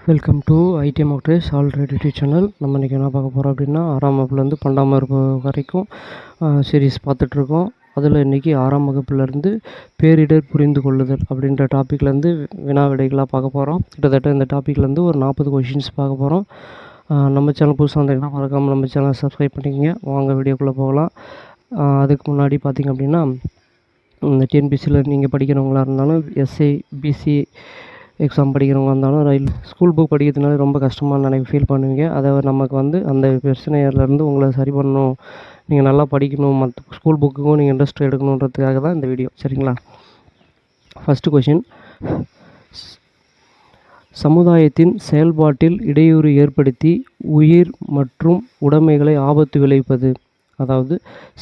Welcome to IT மோக்ட்ரேஸ் already channel. நம்ம இன்றைக்கி என்ன பார்க்க போகிறோம் அப்படின்னா, 6ஆம் வகுப்புலேருந்து 12ஆம் வகுப்பு வரைக்கும் சீரீஸ் பார்த்துட்ருக்கோம். அதில் இன்றைக்கி 6ஆம் வகுப்புலேருந்து பேரிடர் புரிந்து கொள்ளுதல் அப்படின்ற டாப்பிக்லேருந்து வினா விடைகளாக பார்க்க போகிறோம். கிட்டத்தட்ட இந்த டாப்பிக்லேருந்து ஒரு 40 கொஷின்ஸ் பார்க்க போகிறோம். நம்ம சேனல் புதுசாக வந்தீங்கன்னா மறக்காமல் நம்ம சேனலை சப்ஸ்கிரைப் பண்ணிக்கோங்க. வாங்க வீடியோக்குள்ளே போகலாம். அதுக்கு முன்னாடி பார்த்திங்க அப்படின்னா, இந்த டிஎன்பிசியில் நீங்கள் படிக்கிறவங்களா இருந்தாலும், எஸ்ஐ பிசி எக்ஸாம் படிக்கிறவங்க இருந்தாலும், ஸ்கூல் புக் படிக்கிறதுனால ரொம்ப கஷ்டமாக ஃபீல் பண்ணுவீங்க. அதை நமக்கு அந்த பிரச்சனையிலேருந்து உங்களை சரி பண்ணணும், நீங்கள் நல்லா படிக்கணும், மற்ற ஸ்கூல் புக்குக்கும் நீங்கள் இன்ட்ரெஸ்ட் எடுக்கணுன்றதுக்காக தான் இந்த வீடியோ. சரிங்களா? ஃபஸ்ட்டு கொஷின், சமுதாயத்தின் செயல்பாட்டில் இடையூறு ஏற்படுத்தி உயிர் மற்றும் உடைமைகளை ஆபத்து விளைவிப்பது. அதாவது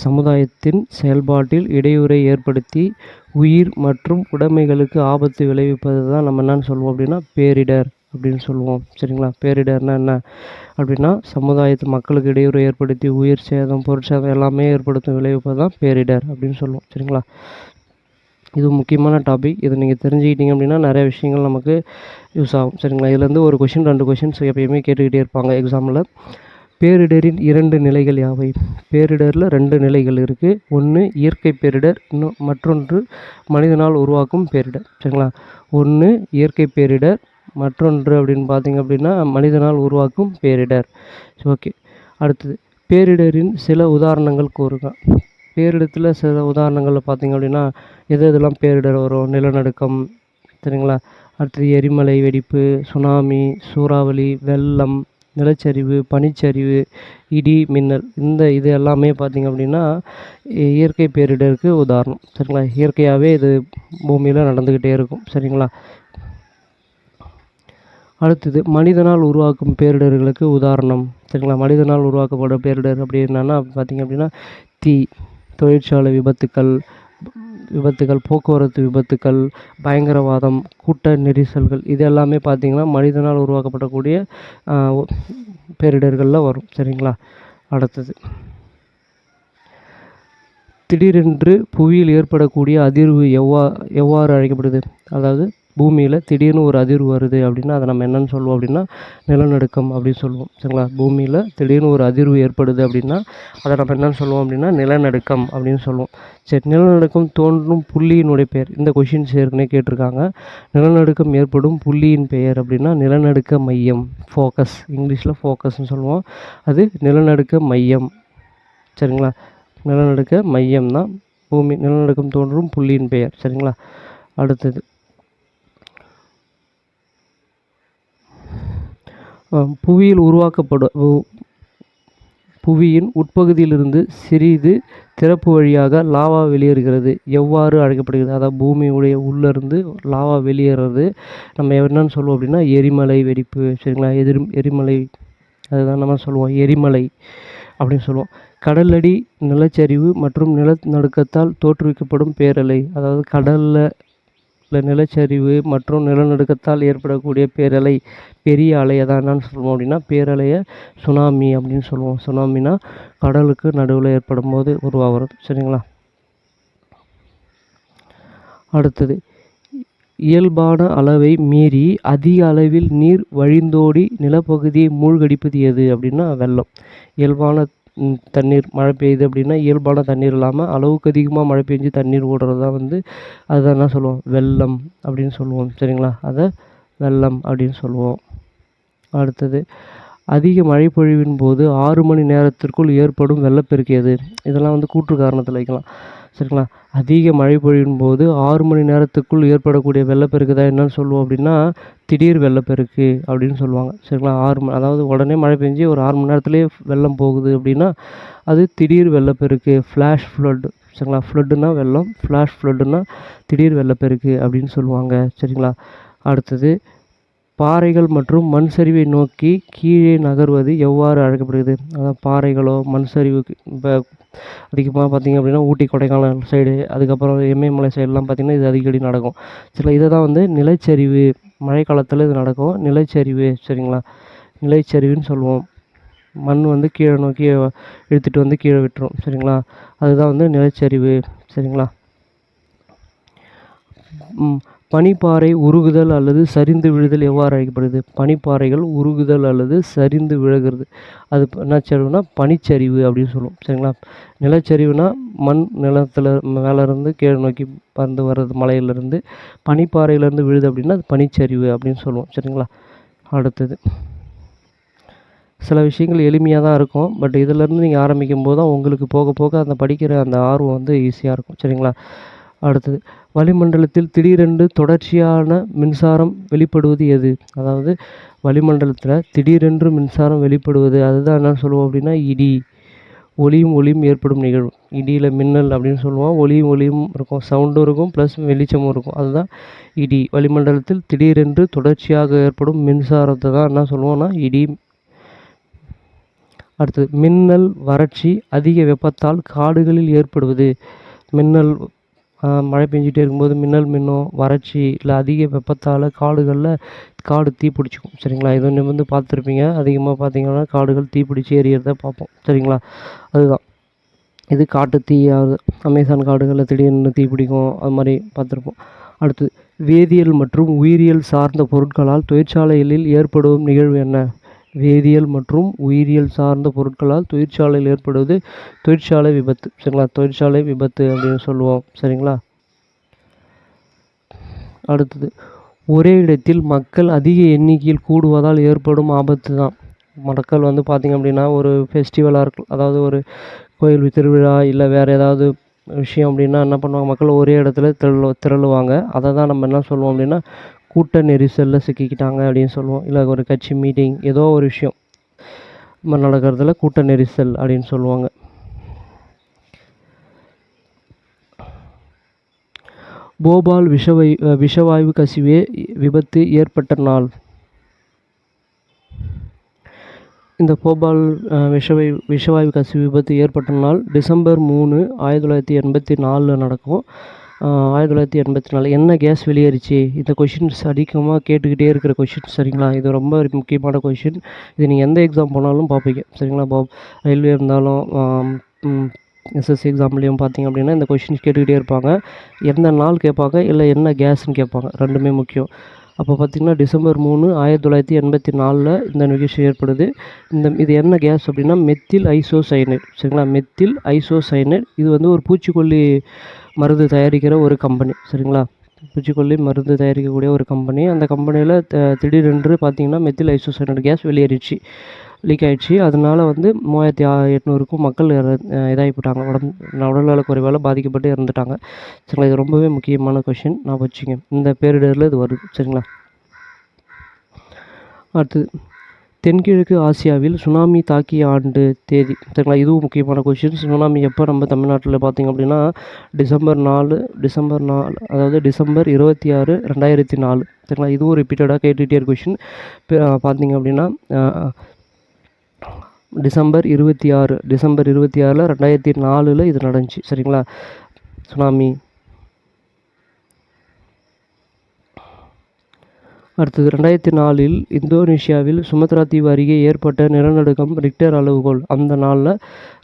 சமுதாயத்தின் செயல்பாட்டில் இடையூறை ஏற்படுத்தி உயிர் மற்றும் உடைமைகளுக்கு ஆபத்து விளைவிப்பது தான் நம்ம என்னன்னு சொல்லுவோம் அப்படின்னா பேரிடர் அப்படின்னு சொல்லுவோம். சரிங்களா? பேரிடர்னால் என்ன அப்படின்னா, சமுதாயத்து மக்களுக்கு இடையூறு ஏற்படுத்தி உயிர் சேதம், பொருட்சேதம் எல்லாமே ஏற்படுத்தும் விளைவிப்பது தான் பேரிடர் அப்படின்னு சொல்லுவோம். சரிங்களா? இது முக்கியமான டாபிக். இதை நீங்கள் தெரிஞ்சுக்கிட்டீங்க அப்படின்னா நிறைய விஷயங்கள் நமக்கு யூஸ் ஆகும். சரிங்களா? இதுலேருந்து ஒரு கொஷின் 2 கொஷின்ஸ் எப்பயுமே கேட்டுக்கிட்டே இருப்பாங்க எக்ஸாமில். பேரிடரின் 2 நிலைகள் யாவை? பேரிடரில் 2 நிலைகள் இருக்குது. ஒன்று இயற்கை பேரிடர், மற்றொன்று மனிதனால் உருவாக்கும் பேரிடர். சரிங்களா? ஒன்று இயற்கை பேரிடர், மற்றொன்று அப்படின்னு பார்த்திங்க அப்படின்னா மனிதனால் உருவாக்கும் பேரிடர். ஓகே, அடுத்தது பேரிடரின் சில உதாரணங்கள் கூறுங்க. பேரிடத்தில் சில உதாரணங்களில் பார்த்திங்க அப்படின்னா எதெல்லாம் பேரிடர் வரும்? நிலநடுக்கம். சரிங்களா? அடுத்தது எரிமலை வெடிப்பு, சுனாமி, சூறாவளி, வெள்ளம், நிலச்சரிவு, பனிச்சரிவு, இடி, மின்னல். இது எல்லாமே பார்த்திங்க அப்படின்னா இயற்கை பேரிடருக்கு உதாரணம். சரிங்களா? இயற்கையாகவே இது பூமியில் நடந்துக்கிட்டே இருக்கும். சரிங்களா? அடுத்தது மனிதனால் உருவாக்கும் பேரிடர்களுக்கு உதாரணம். சரிங்களா? மனிதனால் உருவாக்கப்பட்ட பேரிடர் அப்படி என்னன்னா பார்த்திங்க அப்படின்னா தீ, தொழிற்சாலை விபத்துக்கள், போக்குவரத்து விபத்துக்கள், பயங்கரவாதம், கூட்ட நெரிசல்கள், இது எல்லாமே பார்த்திங்கன்னா மனிதனால் உருவாக்கப்படக்கூடிய பேரிடர்களில் வரும். சரிங்களா? அடுத்தது திடீரென்று புவியில் ஏற்படக்கூடிய அதிர்வு எவ்வாறு அழைக்கப்படுது? அதாவது பூமியில் திடீர்னு ஒரு அதிர்வு வருது அப்படின்னா அதை நம்ம என்னென்னு சொல்லுவோம் அப்படின்னா நிலநடுக்கம் அப்படின்னு சொல்லுவோம். சரிங்களா? பூமியில் திடீர்னு ஒரு அதிர்வு ஏற்படுது அப்படின்னா அதை நம்ம என்னென்னு சொல்லுவோம் அப்படின்னா நிலநடுக்கம் அப்படின்னு சொல்லுவோம். சரி, நிலநடுக்கம் தோன்றும் புள்ளியினுடைய பெயர். இந்த கொஷின்ஸ் ஏற்கனவே கேட்டிருக்காங்க. நிலநடுக்கம் ஏற்படும் புள்ளியின் பெயர் அப்படின்னா நிலநடுக்க மையம், ஃபோக்கஸ். இங்கிலீஷில் ஃபோக்கஸ்ன்னு சொல்லுவோம். அது நிலநடுக்க மையம். சரிங்களா? நிலநடுக்க மையம் தான் நிலநடுக்கம் தோன்றும் புள்ளியின் பெயர். சரிங்களா? அடுத்தது புவியின் உட்பகுதியிலிருந்து சிறிது திறப்பு வழியாக லாவா வெளியேறுகிறது. எவ்வாறு அழைக்கப்படுகிறது? அதாவது பூமியுடைய உள்ளேருந்து லாவா வெளியேறது நம்ம என்னன்னு சொல்லுவோம் அப்படின்னா எரிமலை வெடிப்பு. சரிங்களா? எரிமலை, அதுதான் நம்ம சொல்லுவோம் எரிமலை அப்படின்னு சொல்லுவோம். கடலடி நிலச்சரிவு மற்றும் நிலநடுக்கத்தால் தோற்றுவிக்கப்படும் பேரலை. அதாவது கடலில் நிலச்சரிவு மற்றும் நிலநடுக்கத்தால் ஏற்படக்கூடிய பேரலை, பெரிய அலை, அதான் என்னன்னு சொல்லுவோம் அப்படின்னா பேரலையை சுனாமி அப்படின்னு சொல்லுவோம். சுனாமினா கடலுக்கு நடுவில் ஏற்படும் போது உருவாகிறது. சரிங்களா? அடுத்தது இயல்பான அளவை மீறி அதிக அளவில் நீர் வழிந்தோடி நிலப்பகுதியை மூழ்கடிப்பது எது அப்படின்னா வெள்ளம். இயல்பான தண்ணீர் மழை பெய்யுது அப்படின்னா இயல்பான தண்ணீர் இல்லாமல் அளவுக்கு அதிகமாக மழை பெஞ்சு தண்ணீர் ஓடுறது தான் அதுதான் என்ன சொல்லுவோம் வெள்ளம் அப்படின்னு சொல்லுவோம். சரிங்களா? அதை வெள்ளம் அப்படின்னு சொல்லுவோம். அடுத்தது அதிக மழை பொழிவின் போது 6 மணி நேரத்திற்குள் ஏற்படும் வெள்ளப்பெருக்கு எது? இதெல்லாம் கூற்று காரணத்தில் வைக்கலாம். சரிங்களா? அதிக மழை பொழிவின் போது 6 மணி நேரத்துக்குள் ஏற்படக்கூடிய வெள்ளப்பெருக்கு தான் என்னன்னு சொல்லுவோம் அப்படின்னா திடீர் வெள்ளப்பெருக்கு அப்படின்னு சொல்லுவாங்க. சரிங்களா? அதாவது உடனே மழை பெஞ்சு ஒரு 6 மணி நேரத்துலேயே வெள்ளம் போகுது அப்படின்னா அது திடீர் வெள்ளப்பெருக்கு, ஃப்ளாஷ் ஃப்ளட். சரிங்களா? ஃப்ளட்டுனா வெள்ளம், ஃப்ளாஷ் ஃப்ளட்டுனா திடீர் வெள்ளப்பெருக்கு அப்படின்னு சொல்லுவாங்க. சரிங்களா? அடுத்தது பாறைகள் மற்றும் மண் சரிவை நோக்கி கீழே நகர்வது எவ்வாறு அழைக்கப்படுகிறது? அதாவது பாறைகளோ மண் சரிவுக்கு இப்போ அதிகமாக பார்த்திங்க அப்படின்னா ஊட்டி, கொடைக்கானல் சைடு, அதுக்கப்புறம் இமயமலை சைடெலாம் பார்த்திங்கன்னா இது அடிக்கடி நடக்கும். சரி, இதை தான் நிலச்சரிவு, மழை காலத்தில் இது நடக்கும். நிலச்சரிவு. சரிங்களா? நிலச்சரிவுன்னு சொல்லுவோம். மண் கீழே நோக்கி இழுத்துட்டு கீழே விட்டுரும். சரிங்களா? அதுதான் நிலச்சரிவு. சரிங்களா? பனிப்பாறை உருகுதல் அல்லது சரிந்து விழுதல் எவ்வாறு அழைக்கப்படுது? பனிப்பாறைகள் உருகுதல் அல்லது சரிந்து விழுகிறது. அது என்ன சரிவுனா பனிச்சரிவு அப்படின்னு சொல்லுவோம். சரிங்களா? நிலச்சரிவுனா மண் நிலத்தில் மேலேருந்து கீழே நோக்கி பறந்து வர்றது மலையிலேருந்து. பனிப்பாறையிலேருந்து விழுது அப்படின்னா அது பனிச்சரிவு அப்படின்னு சொல்லுவோம். சரிங்களா? அடுத்தது சில விஷயங்கள் எளிமையாக தான் இருக்கும். பட் இதிலேருந்து நீங்கள் ஆரம்பிக்கும் போது தான் உங்களுக்கு போக போக அந்த படிக்கிற அந்த ஆர்வம் வந்து ஈஸியாக இருக்கும். சரிங்களா? அடுத்தது வளிமண்டலத்தில் திடீரென்று தொடர்ச்சியான மின்சாரம் வெளிப்படுவது எது? அதாவது வளிமண்டலத்தில் திடீரென்று மின்சாரம் வெளிப்படுவது அதுதான் என்ன சொல்லுவோம் அப்படின்னா இடி. ஒளியும் ஏற்படும் நிகழ்வு. இடியில் மின்னல் அப்படின்னு சொல்லுவோம். ஒளியும் இருக்கும். சவுண்டும் இருக்கும் ப்ளஸ் வெளிச்சமும் இருக்கும். அதுதான் இடி. வளிமண்டலத்தில் திடீரென்று தொடர்ச்சியாக ஏற்படும் மின்சாரத்தை தான் என்ன சொல்லுவோம்னா இடி. அடுத்தது மின்னல் வறட்சி அதிக வெப்பத்தால் காடுகளில் ஏற்படுவது. மின்னல் மழை பெஞ்சிட்டே இருக்கும்போது மின்னல் மின்னும். வறட்சி இல்லை அதிக வெப்பத்தால் காடு தீப்பிடிச்சிக்கும். சரிங்களா? இது ஒன்று வந்து பார்த்துருப்பீங்க. அதிகமாக பார்த்தீங்கன்னா காடுகள் தீப்பிடிச்சி எரியறத பார்ப்போம். சரிங்களா? அதுதான் இது காட்டு தீயாவது அமேசான் காடுகளில் திடீர்னு தீப்பிடிக்கும். அது மாதிரி பார்த்துருப்போம். அடுத்து வேதியியல் மற்றும் உயிரியல் சார்ந்த பொருட்களால் தொழிற்சாலைகளில் ஏற்படும் நிகழ்வு என்ன? வேதியியல் மற்றும் உயிரியல் சார்ந்த பொருட்களால் தொழிற்சாலையில் ஏற்படுவது தொழிற்சாலை விபத்து. சரிங்களா? தொழிற்சாலை விபத்து அப்படின்னு சொல்லுவோம். சரிங்களா? அடுத்தது ஒரே இடத்தில் மக்கள் அதிக எண்ணிக்கையில் கூடுவதால் ஏற்படும் ஆபத்து தான். மக்கள் வந்து பார்த்திங்க அப்படின்னா ஒரு ஃபெஸ்டிவலாக இருக்கும், அதாவது ஒரு கோயில் திருவிழா இல்லை வேறு ஏதாவது விஷயம் அப்படின்னா என்ன பண்ணுவாங்க, மக்கள் ஒரே இடத்துல திரளுவாங்க. அதை தான் நம்ம என்ன சொல்லுவோம் அப்படின்னா கூட்ட நெரிசலில் சிக்கிக்கிட்டாங்க அப்படின்னு சொல்லுவோம். இல்லை ஒரு கட்சி மீட்டிங் ஏதோ ஒரு விஷயம் நடக்கிறதுல கூட்ட நெரிசல் அப்படின்னு சொல்லுவாங்க. போபால் விஷவாயு கசிவு விபத்து ஏற்பட்ட நாள். இந்த போபால் விஷவாயு கசிவு விபத்து ஏற்பட்ட நாள் டிசம்பர் 3, 1984 நடக்கும். 1984 என்ன கேஸ் வெளியேறிச்சு? இந்த கொஷின்ஸ் அதிகமாக கேட்டுக்கிட்டே இருக்கிற கொஷின். சரிங்களா? இது ரொம்ப முக்கியமான கொஷின். இது நீங்கள் எந்த எக்ஸாம் போனாலும் பார்ப்பீங்க. சரிங்களா? ரயில்வே இருந்தாலும் எஸ்எஸ்சி எக்ஸாம்லேயும் பார்த்தீங்க அப்படின்னா இந்த கொஷின்ஸ் கேட்டுக்கிட்டே இருப்பாங்க. எந்த நாள் கேட்பாங்க, இல்லை என்ன கேஸ்ன்னு கேட்பாங்க. ரெண்டுமே முக்கியம். அப்போ பார்த்திங்கன்னா டிசம்பர் 3, 1984 இந்த நிகழ்ச்சி ஏற்படுது. இது என்ன கேஸ் அப்படின்னா மெத்தில் ஐசோசைனேட். சரிங்களா? மெத்தில் ஐசோசைனேட் இது வந்து ஒரு பூச்சிக்கொல்லி மருந்து தயாரிக்கிற ஒரு கம்பெனி. சரிங்களா? பூச்சிக்கொல்லி மருந்து தயாரிக்கக்கூடிய ஒரு கம்பெனி. அந்த கம்பெனியில் திடீரென்று பார்த்திங்கன்னா மெத்தில் ஐசோசைனேட் கேஸ் வெளியேறிச்சு, லீக் ஆகிடுச்சு. அதனால வந்து 3800க்கும் மக்கள் இதாகிப்பட்டாங்க. உடல்நல குறைவால் பாதிக்கப்பட்டு இறந்துட்டாங்க. சரிங்களா? இது ரொம்பவே முக்கியமான கொஷின், நான் வச்சுங்க. இந்த பேரிடரில் இது வருது. சரிங்களா? அடுத்தது தென்கிழக்கு ஆசியாவில் சுனாமி தாக்கிய ஆண்டு தேதி. சரிங்களா? இதுவும் முக்கியமான கொஷின்ஸ். சுனாமி எப்போ நம்ம தமிழ்நாட்டில் பார்த்திங்க அப்படின்னா டிசம்பர் 4, அதாவது டிசம்பர் 26, 2004. சரிங்களா? இதுவும் ரிப்பீட்டடாக கேட்டுகிட்டே இருக்க கொஷின். பார்த்திங்க அப்படின்னா டிசம்பர் 26, 2004 இது நடந்துச்சு. சரிங்களா? சுனாமி. அடுத்தது 2004 இந்தோனேஷியாவில் சுமத்ரா தீவு அருகே ஏற்பட்ட நிலநடுக்கம் ரிக்டர் அளவுகோல். அந்த நாளில்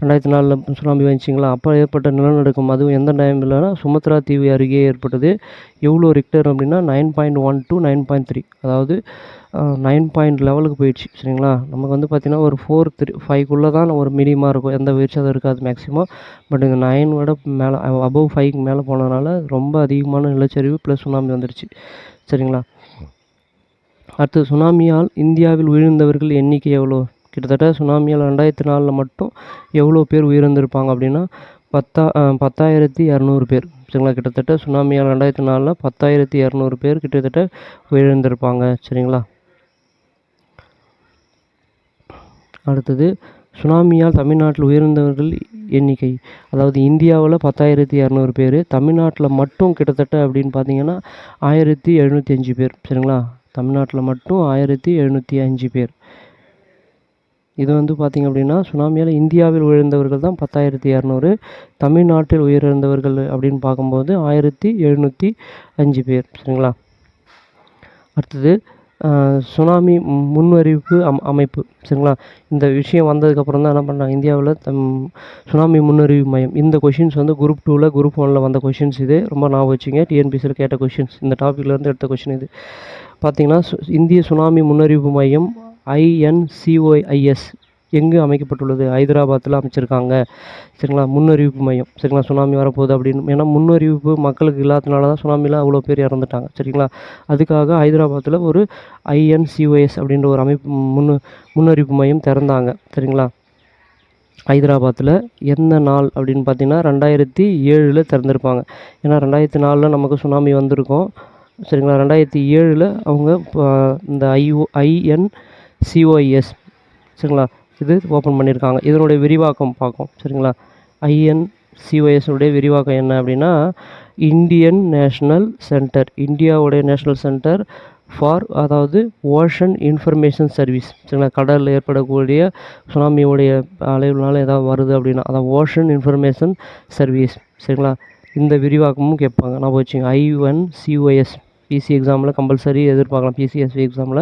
2004 சுனாமி வந்துச்சிங்களா, அப்போ ஏற்பட்ட நிலநடுக்கம் அதுவும் எந்த டைம்லனா சுமத்ரா தீவு அருகே ஏற்பட்டது. எவ்வளோ ரிக்டர் அப்படின்னா 9.1 to 9.3, அதாவது 9 லெவலுக்கு போயிடுச்சு. சரிங்களா? நமக்கு வந்து பார்த்திங்கன்னா ஒரு 4, 3, 5க்குள்ளே தான் ஒரு மினிமாக இருக்கும், எந்த வீழ்ச்சியும் இருக்காது மேக்ஸிமம். பட் இந்த 9 விட மேலே அபவ் 5க்கு மேலே போனதுனால ரொம்ப அதிகமான நிலச்சரிவு ப்ளஸ் சுனாமி வந்துடுச்சு. சரிங்களா? அடுத்து சுனாமியால் இந்தியாவில் உயிரிழந்தவர்கள் எண்ணிக்கை எவ்வளோ? கிட்டத்தட்ட சுனாமியால் 2004 மட்டும் எவ்வளோ பேர் உயிரிழந்திருப்பாங்க அப்படின்னா 10,200 பேர். சரிங்களா? கிட்டத்தட்ட சுனாமியால் 2004 10,200 பேர் கிட்டத்தட்ட உயிரிழந்திருப்பாங்க. சரிங்களா? அடுத்தது சுனாமியால் தமிழ்நாட்டில் உயிரிழந்தவர்கள் எண்ணிக்கை. அதாவது இந்தியாவில் 10,200 பேர், தமிழ்நாட்டில் மட்டும் கிட்டத்தட்ட அப்படின்னு பார்த்தீங்கன்னா 1,705 பேர். சரிங்களா? தமிழ்நாட்டில் மட்டும் 1,705 பேர். இது வந்து பார்த்திங்க அப்படின்னா சுனாமியால் இந்தியாவில் உயிரிழந்தவர்கள் தான் 10,200, தமிழ்நாட்டில் உயிரிழந்தவர்கள் அப்படின்னு பார்க்கும்போது 1,705 பேர். சரிங்களா? அடுத்தது சுனாமி முன்னறிவிப்பு அமைப்பு. சரிங்களா? இந்த விஷயம் வந்ததுக்கப்புறம் தான் என்ன பண்ணாங்க, இந்தியாவில் சுனாமி முன்னறிவிப்பு மையம். இந்த கொஷின்ஸ் வந்து குரூப் 2ல குரூப் 1ல வந்த கொஷின்ஸ் இது. ரொம்ப ஞாபகம் வச்சுங்க. டிஎன்பிசியில் கேட்ட கொஷின்ஸ். இந்த டாப்பிக்லேருந்து எடுத்த கொஷின் இது. பார்த்தீங்கன்னா இந்திய சுனாமி முன்னறிவிப்பு மையம் INCOIS எங்கு அமைக்கப்பட்டுள்ளது? ஹைதராபாத்தில் அமைச்சிருக்காங்க. சரிங்களா? முன்னறிவிப்பு மையம். சரிங்களா? சுனாமி வரப்போகுது அப்படின்னு. ஏன்னா முன்னறிவிப்பு மக்களுக்கு இல்லாதனால தான் சுனாமியில் அவ்வளோ பேர் இறந்துட்டாங்க. சரிங்களா? அதுக்காக ஹைதராபாத்தில் ஒரு INCOIS அப்படின்ற ஒரு அமைப்பு முன்னறிவிப்பு மையம் திறந்தாங்க. சரிங்களா? ஹைதராபாத்தில் எந்த நாள் அப்படின்னு பார்த்தீங்கன்னா 2007 திறந்திருப்பாங்க. ஏன்னா 2004 நமக்கு சுனாமி வந்திருக்கும். சரிங்களா? 2007 அவங்க இந்த INCOIS சரிங்களா இது ஓப்பன் பண்ணியிருக்காங்க. இதனுடைய விரிவாக்கம் பார்க்கும். சரிங்களா? INCOIS உடைய விரிவாக்கம் என்ன அப்படின்னா, இந்தியன் நேஷ்னல் சென்டர், இந்தியாவுடைய நேஷ்னல் சென்டர் ஃபார், அதாவது ஓஷன் இன்ஃபர்மேஷன் சர்வீஸ். சரிங்களா? கடலில் ஏற்படக்கூடிய சுனாமியோடைய அலைவுனால ஏதாவது வருது அப்படின்னா அதான் ஓஷன் இன்ஃபர்மேஷன் சர்வீஸ். சரிங்களா? இந்த விரிவாக்கமும் கேட்பாங்க. நான் வச்சுங்க INCOIS. பிசி எக்ஸாமில் கம்பல்சரி எதிர்பார்க்கலாம். பிசிஎஸ்சி எக்ஸாமில்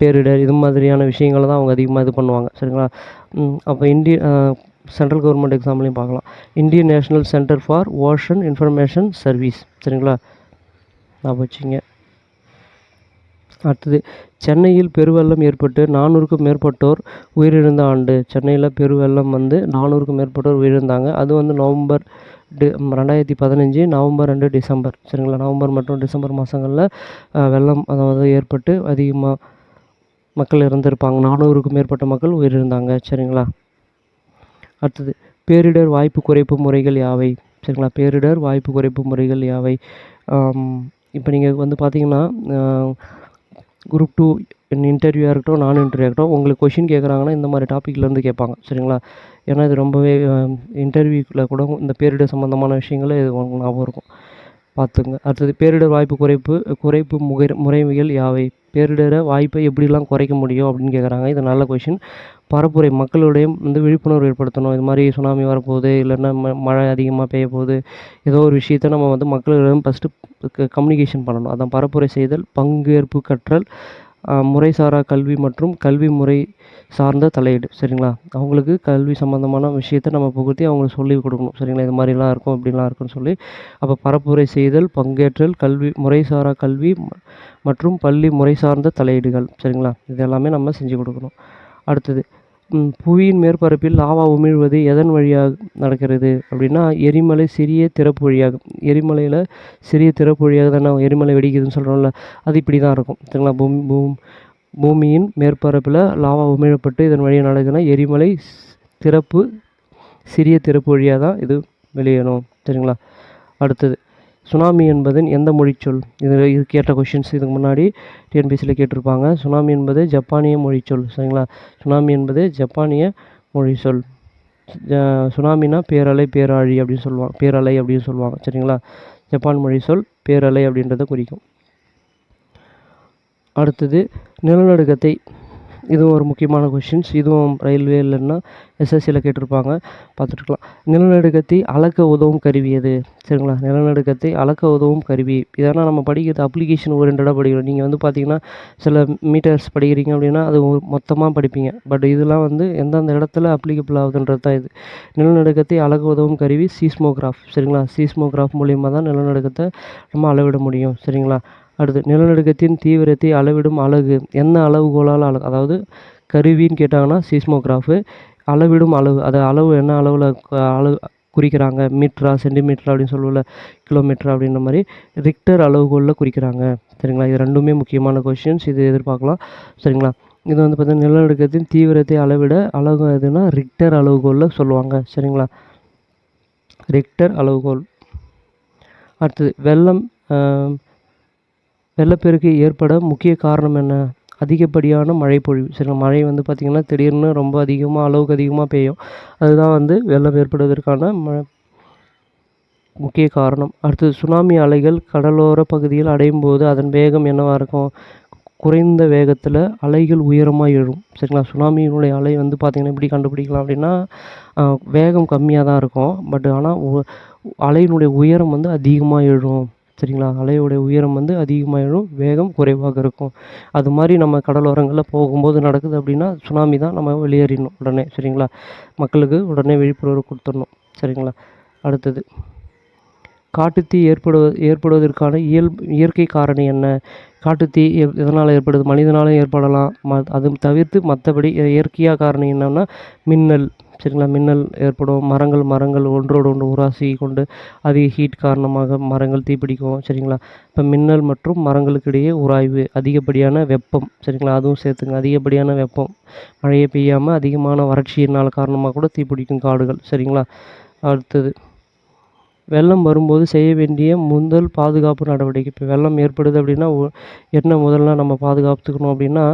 பேரிடர் இது மாதிரியான விஷயங்களை தான் அவங்க அதிகமாக இது பண்ணுவாங்க. சரிங்களா? அப்போ சென்ட்ரல் கவர்மெண்ட் எக்ஸாம்லேயும் பார்க்கலாம். Indian national centre for ocean information service. சரிங்களா? நான் வச்சுங்க. அடுத்தது, சென்னையில் பெருவெள்ளம் ஏற்பட்டு 400க்கும் மேற்பட்டோர் உயிரிழந்த ஆண்டு. சென்னையில் பெருவெள்ளம் வந்து 400க்கும் மேற்பட்டோர் உயிரிழந்தாங்க. அது வந்து 2015 நவம்பர் 2 டிசம்பர். சரிங்களா? நவம்பர் மற்றும் டிசம்பர் மாதங்களில் வெள்ளம் அதாவது ஏற்பட்டு அதிகமாக மக்கள் இறந்துருப்பாங்க. 400க்கும் மேற்பட்ட மக்கள் உயிரிழந்தாங்க. சரிங்களா? அடுத்தது, பேரிடர் வாய்ப்பு குறைப்பு முறைகள் யாவை? சரிங்களா? பேரிடர் வாய்ப்பு குறைப்பு முறைகள் யாவை? இப்போ நீங்கள் வந்து பார்த்தீங்கன்னா குரூப் 2 இன்டர்வியூவாக இருக்கட்டும், நான் இன்டர்வியூவாக இருக்கட்டும், உங்களுக்கு கொஷின் கேட்குறாங்கன்னா இந்த மாதிரி டாப்பிக்லேருந்து கேட்பாங்க. சரிங்களா? ஏன்னா இது ரொம்பவே இன்டர்வியூவில் கூட இந்த பேரிடர் சம்மந்தமான விஷயங்கள் இது ஞாபகம் இருக்கும். பார்த்துங்க. அடுத்தது, பேரிடர் வாய்ப்பு குறைப்பு முறைகள் யாவை? பேரிடரை வாய்ப்பை எப்படிலாம் குறைக்க முடியும் அப்படின்னு கேட்குறாங்க. இது நல்ல கொஷின். பரப்புரை, மக்களுடைய வந்து விழிப்புணர்வு ஏற்படுத்தணும். இது மாதிரி சுனாமி வரப்போகுது, இல்லைன்னா மழை அதிகமாக பெய்ய போகுது, ஏதோ ஒரு விஷயத்தை நம்ம வந்து மக்களிடம் ஃபஸ்ட்டு கம்யூனிகேஷன் பண்ணணும். அதான் பரப்புரை செய்தல், பங்கேற்பு கற்றல், முறைசாரா கல்வி மற்றும் கல்வி முறை சார்ந்த தலையீடு. சரிங்களா? அவங்களுக்கு கல்வி சம்மந்தமான விஷயத்தை நம்ம புகுத்தி அவங்களுக்கு சொல்லி கொடுக்கணும். சரிங்களா? இது மாதிரிலாம் இருக்கும், இப்படிலாம் இருக்குன்னு சொல்லி. அப்போ பரப்புரை செய்தல், பங்கேற்றல், கல்வி, முறைசாரா கல்வி மற்றும் பள்ளி முறை சார்ந்த தலையீடுகள். சரிங்களா? இது எல்லாமே நம்ம செஞ்சு கொடுக்கணும். அடுத்தது, புவியின் மேற்பரப்பில் லாவா உமிழ்வது எதன் வழியாக நடக்கிறது அப்படின்னா, எரிமலை சிறிய திறப்பு வழியாக. எரிமலையில் சிறிய திறப்பு வழியாக தானே எரிமலை வெடிக்குதுன்னு சொல்கிறோம்ல, அது இப்படி தான் இருக்கும். சரிங்களா? பூமியின் மேற்பரப்பில் லாவா உமிழப்பட்டு இதன் வழியாக நடக்குதுன்னா எரிமலை திறப்பு சிறிய திறப்பு வழியாக தான் இது வெளியேறும். சரிங்களா? அடுத்தது, சுனாமி என்பதன் எந்த மொழிச்சொல்? இது கேட்ட கொஷின்ஸ் இதுக்கு முன்னாடி டிஎன்பிசியில் கேட்டிருப்பாங்க. சுனாமி என்பது ஜப்பானிய மொழிச்சொல். சரிங்களா? சுனாமி என்பது ஜப்பானிய மொழிச்சொல். சுனாமினா பேரலை, பேராழி அப்படின்னு சொல்லுவாங்க. பேரலை அப்படின்னு சொல்லுவாங்க. சரிங்களா? ஜப்பான் மொழிச்சொல் பேரலை அப்படின்றத குறிக்கும். அடுத்தது, நிலநடுக்கத்தை, இதுவும் ஒரு முக்கியமான கொஷின்ஸ். இதுவும் ரயில்வே இல்லைன்னா எஸ்எஸ்சியில் கேட்டிருப்பாங்க, பார்த்துட்டுருக்கலாம். நிலநடுக்கத்தை அளக்க உதவும் கருவி எது? சரிங்களா? நிலநடுக்கத்தை அளக்க உதவும் கருவி இதெல்லாம் நம்ம படிக்கிறது அப்ளிகேஷன் ஓரியன்டாக படிக்கிறோம். நீங்கள் வந்து பார்த்தீங்கன்னா சில மீட்டர்ஸ் படிக்கிறீங்க அப்படின்னா அது மொத்தமாக படிப்பீங்க. பட் இதெல்லாம் வந்து எந்தெந்த இடத்துல அப்ளிகபிள் ஆகுதுன்றது தான் இது. நிலநடுக்கத்தை அளக்க உதவும் கருவி சீஸ்மோகிராஃப். சரிங்களா? சீஸ்மோகிராஃப் மூலிமா தான் நிலநடுக்கத்தை நம்ம அளவிட முடியும். சரிங்களா? அடுத்து, நிலநடுக்கத்தின் தீவிரத்தை அளவிடும் அலகு என்ன அளவுகோலால் அதாவது கருவின்னு கேட்டாங்கன்னா சீஸ்மோகிராஃபு. அளவிடும் அளவு, அது அளவு என்ன அளவில் குறிக்கிறாங்க? மீட்டரா, சென்டிமீட்டரா அப்படின்னு சொல்லுவோம்ல, கிலோமீட்டர் அப்படின்ற மாதிரி ரிக்டர் அளவுகோலில் குறிக்கிறாங்க. சரிங்களா? இது ரெண்டுமே முக்கியமான கொஷின்ஸ், இது எதிர்பார்க்கலாம். சரிங்களா? இது வந்து பார்த்தீங்கன்னா நிலநடுக்கத்தின் தீவிரத்தை அளவிட அலகு எதுனா ரிக்டர் அளவுகோலில் சொல்லுவாங்க. சரிங்களா? ரிக்டர் அளவுகோல். அடுத்தது, வெள்ளப்பெருக்கு ஏற்பட முக்கிய காரணம் என்ன? அதிகப்படியான மழைப்பொழிவு. சரிங்களா? மழை வந்து பார்த்திங்கன்னா திடீர்னு ரொம்ப அதிகமாக, அளவுக்கு அதிகமாக பெய்யும். அதுதான் வந்து வெள்ளம் ஏற்படுவதற்கான முக்கிய காரணம். அடுத்தது, சுனாமி அலைகள் கடலோர பகுதியில் அடையும் போது அதன் வேகம் என்னவாக இருக்கும்? குறைந்த வேகத்தில் அலைகள் உயரமாக எழும். சரிங்களா? சுனாமியினுடைய அலை வந்து பார்த்திங்கன்னா எப்படி கண்டுபிடிக்கலாம் அப்படின்னா, வேகம் கம்மியாக தான் இருக்கும். பட் ஆனால் அலையினுடைய உயரம் வந்து அதிகமாக எழும். சரிங்களா. அலையோடைய உயரம் வந்து அதிகமாயிடும், வேகம் குறைவாக இருக்கும். அது மாதிரி நம்ம கடலோரங்களில் போகும்போது நடக்குது அப்படின்னா சுனாமி தான், நம்ம வெளியேறிடணும் உடனே. சரிங்களா. மக்களுக்கு உடனே விழிப்புணர்வு கொடுத்துடணும். சரிங்களா. அடுத்தது, காட்டுத்தீ ஏற்படுவதற்கான இயற்கை காரணி என்ன? காட்டுத்தீ எதனால் ஏற்படுது? மனிதனாலும் ஏற்படலாம். அது தவிர்த்து மற்றபடி இயற்கையாக காரணம் என்னென்னா மின்னல். சரிங்களா. மின்னல் ஏற்படும். மரங்கள் ஒன்றோடு ஒன்று உராசி கொண்டு அதிக ஹீட் காரணமாக மரங்கள் தீப்பிடிக்கும். சரிங்களா. இப்போ மின்னல் மற்றும் மரங்களுக்கு இடையே உராய்வு, அதிகப்படியான வெப்பம். சரிங்களா. அதுவும் சேர்த்துங்க. அதிகப்படியான வெப்பம், மழையே பெய்யாமல் அதிகமான வறட்சியினால் காரணமாக கூட தீப்பிடிக்கும் காடுகள். சரிங்களா. அடுத்தது, வெள்ளம் வரும்போது செய்ய வேண்டிய முதல் பாதுகாப்பு நடவடிக்கை. இப்போ வெள்ளம் ஏற்படுது அப்படின்னா என்ன முதல்ல நம்ம பாதுகாத்துக்கணும் அப்படின்னா,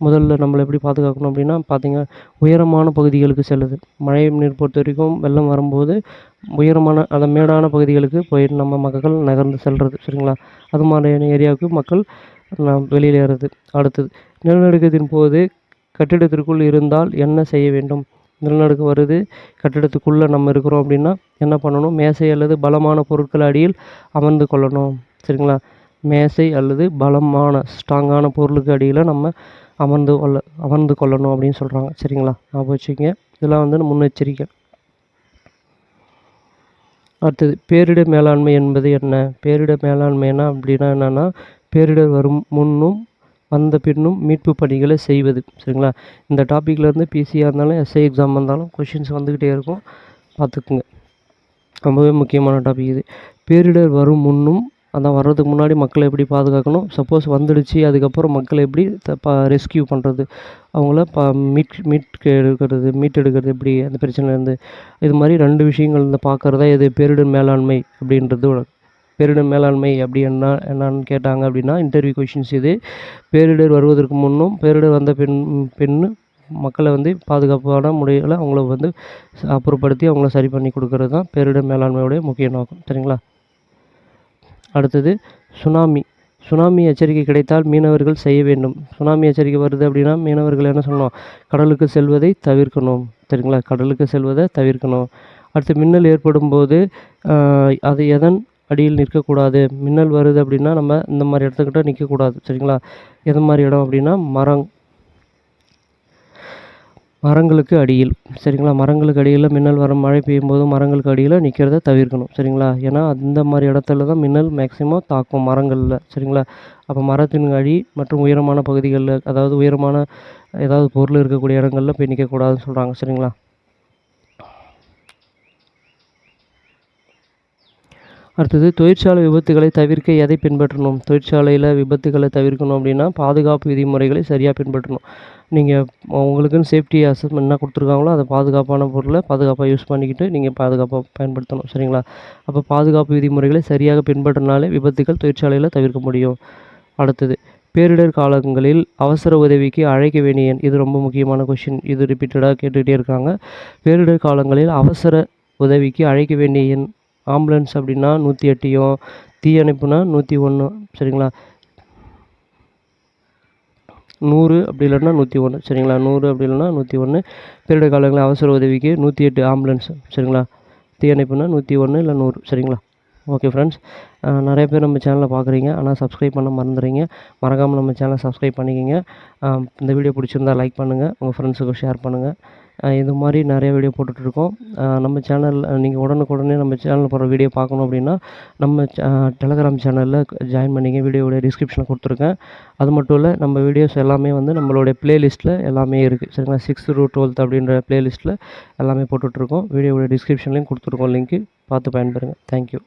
முதல்ல நம்மளை எப்படி பாதுகாக்கணும் அப்படின்னா பார்த்திங்க, உயரமான பகுதிகளுக்கு செல்லுது. மழை நீர் பொறுத்த வரைக்கும் வெள்ளம் வரும்போது உயரமான அந்த மேடான பகுதிகளுக்கு போய் நம்ம மக்கள் நகர்ந்து செல்வது. சரிங்களா. அது மாதிரியான ஏரியாவுக்கு மக்கள் வெளியேறது. அடுத்தது, நிலநடுக்கத்தின் போது கட்டிடத்திற்குள் இருந்தால் என்ன செய்ய வேண்டும்? நிலநடுக்கம் வருது, கட்டிடத்துக்குள்ளே நம்ம இருக்கிறோம் அப்படின்னா என்ன பண்ணணும்? மேசை அல்லது பலமான பொருட்கள் அடியில் அமர்ந்து கொள்ளணும். சரிங்களா. மேசை அல்லது பலமான ஸ்ட்ராங்கான பொருளுக்கு அடியில் நம்ம அமர்ந்து கொள்ளணும் அப்படின்னு சொல்கிறாங்க. சரிங்களா. ஞாபகம் வச்சுக்கோங்க. இதெல்லாம் வந்து முன்னெச்சரிக்கை. அடுத்தது, பேரிடர் மேலாண்மை என்பது என்ன? பேரிடர் மேலாண்மைனா அப்படின்னா என்னென்னா, பேரிடர் வரும் முன்னும் வந்த பின்னும் மீட்பு பணிகளை செய்வது. சரிங்களா. இந்த டாப்பிக்லேருந்து பிசியாக இருந்தாலும் எஸ்ஐ எக்ஸாம் வந்தாலும் கொஷின்ஸ் வந்துக்கிட்டே இருக்கும், பார்த்துக்குங்க. ரொம்பவே முக்கியமான டாபிக் இது. பேரிடர் வரும் முன்னும், அதான் வர்றதுக்கு முன்னாடி மக்களை எப்படி பாதுகாக்கணும், சப்போஸ் வந்துடுச்சு அதுக்கப்புறம் மக்களை எப்படி ரெஸ்கியூ பண்ணுறது, அவங்கள மீட்டெடுக்கிறது எப்படி அந்த பிரச்சனைலேருந்து, இது மாதிரி 2 விஷயங்கள் இந்த பார்க்குறதா இது பேரிடர் மேலாண்மை அப்படின்றது. பேரிடர் மேலாண்மை அப்படி என்னன்னு கேட்டாங்க அப்படின்னா இன்டர்வியூ கொஷின்ஸ் இது. பேரிடர் வருவதற்கு முன்னும் பேரிடர் வந்த பின்னு மக்களை வந்து பாதுகாப்பான முறையில் அவங்கள வந்து அப்புறப்படுத்தி அவங்கள சரி பண்ணி கொடுக்கறது தான் பேரிடர் மேலாண்மையோடைய முக்கிய நோக்கம். சரிங்களா. அடுத்தது, சுனாமி எச்சரிக்கை கிடைத்தால் மீனவர்கள் செய்ய வேண்டும். சுனாமி எச்சரிக்கை வருது அப்படின்னா மீனவர்கள் என்ன சொல்லணும்? கடலுக்கு செல்வதை தவிர்க்கணும். சரிங்களா. கடலுக்கு செல்வதை தவிர்க்கணும். அடுத்து, மின்னல் ஏற்படும் போது அது எதன் அடியில் நிற்கக்கூடாது? மின்னல் வருது அப்படின்னா நம்ம இந்த மாதிரி இடத்துக்கிட்ட நிற்கக்கூடாது. சரிங்களா. எது மாதிரி இடம் அப்படின்னா மரங்களுக்கு அடியில். சரிங்களா. மரங்களுக்கு அடியில் மின்னல் வர மழை பெய்யும் போது மரங்களுக்கு அடியில் நிற்கிறத தவிர்க்கணும். சரிங்களா. ஏன்னா அந்த மாதிரி இடத்துல தான் மின்னல் மேக்ஸிமம் தாக்கும், மரங்களில். சரிங்களா. அப்போ மரத்தின் அடி மற்றும் உயரமான பகுதிகளில், அதாவது உயரமான ஏதாவது பொருள் இருக்கக்கூடிய இடங்களில் போய் நிற்கக்கூடாதுன்னு சொல்கிறாங்க. சரிங்களா. அடுத்தது, தொழிற்சாலை விபத்துகளை தவிர்க்க எதை பின்பற்றணும்? தொழிற்சாலையில் விபத்துகளை தவிர்க்கணும் அப்படின்னா பாதுகாப்பு விதிமுறைகளை சரியாக பின்பற்றணும். நீங்கள் உங்களுக்குன்னு சேஃப்டி அசஸ்மெண்ட் என்ன கொடுத்துருக்காங்களோ அதை பாதுகாப்பான பொருளை பாதுகாப்பாக யூஸ் பண்ணிக்கிட்டு நீங்கள் பாதுகாப்பாக பயன்படுத்தணும். சரிங்களா. அப்போ பாதுகாப்பு விதிமுறைகளை சரியாக பின்பற்றினாலே விபத்துகள் தொழிற்சாலையில் தவிர்க்க முடியும். அடுத்தது, பேரிடர் காலங்களில் அவசர உதவிக்கு அழைக்க வேண்டிய எண். இது ரொம்ப முக்கியமான கொஷின். இது ரிப்பீட்டடாக கேட்டுக்கிட்டே இருக்காங்க. பேரிடர் காலங்களில் அவசர உதவிக்கு அழைக்க வேண்டிய எண். ஆம்புலன்ஸ் அப்படின்னா 108யும், தீயணைப்புனா 101. சரிங்களா. 100 அப்படி இல்லைன்னா 101. சரிங்களா. 100 அப்படி இல்லைன்னா 101. பேரிடர் காலங்களில் அவசர உதவிக்கு 108 ஆம்புலன்ஸ். சரிங்களா. தீயணைப்புனா 101 இல்லை 100. சரிங்களா. ஓகே ஃப்ரெண்ட்ஸ், நிறைய பேர் நம்ம சேனலை பார்க்குறீங்க, ஆனால் சப்ஸ்கிரைப் பண்ண மறந்துடுறீங்க. மறக்காமல் நம்ம சேனலை சப்ஸ்கிரைப் பண்ணிக்கோங்க. இந்த வீடியோ பிடிச்சிருந்தா லைக் பண்ணுங்கள், உங்கள் ஃப்ரெண்ட்ஸுக்கு ஷேர் பண்ணுங்கள். இது மாதிரி நிறைய வீடியோ போட்டுட்ருக்கோம். நம்ம சேனலில் நீங்கள் உடனுக்குடனே நம்ம சேனலில் போடுற வீடியோ பார்க்கணும் அப்படின்னா நம்ம டெலகிராம் சேனலில் ஜாயின் பண்ணிங்க. வீடியோவோட டிஸ்கிரிப்ஷனில் கொடுத்துருக்கேன். அது மட்டும் இல்லை, நம்ம வீடியோஸ் எல்லாமே வந்து நம்மளுடைய ப்ளேலிஸ்ட்டில் எல்லாமே இருக்குது. சரிங்களா. 6th to 12th அப்படின்ற ப்ளேலிஸ்ட்டில் எல்லாமே போட்டுட்ருக்கோம். வீடியோவோட டிஸ்கிரிப்ஷன்லேயும் கொடுத்துருக்கோம் லிங்க்கு, பார்த்து பயன்பெறுங்க. தேங்க்யூ.